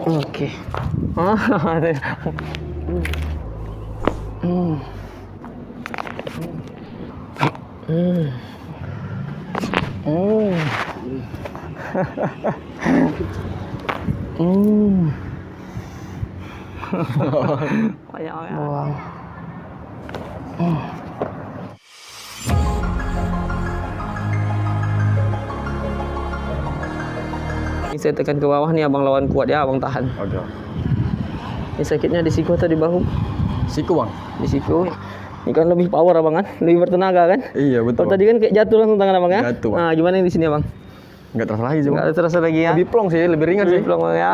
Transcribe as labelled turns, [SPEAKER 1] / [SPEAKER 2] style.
[SPEAKER 1] Oke. Buang. Ini saya tekan ke bawah nih, abang lawan kuat ya, abang tahan.
[SPEAKER 2] Oke.
[SPEAKER 1] Ini sakitnya di siku atau di bahu?
[SPEAKER 2] Siku bang.
[SPEAKER 1] Di siku. Ini kan lebih power abang kan, lebih bertenaga kan?
[SPEAKER 2] Iya betul.
[SPEAKER 1] Kalau tadi kan kayak jatuh langsung tangan abang ya?
[SPEAKER 2] Jatuh, Bang.
[SPEAKER 1] Nah, gimana yang di sini abang?
[SPEAKER 2] Nggak terasa lagi sih bang.
[SPEAKER 1] Nggak terasa lagi ya?
[SPEAKER 2] Lebih plong sih, lebih ringan sih.
[SPEAKER 1] Lebih plong ya?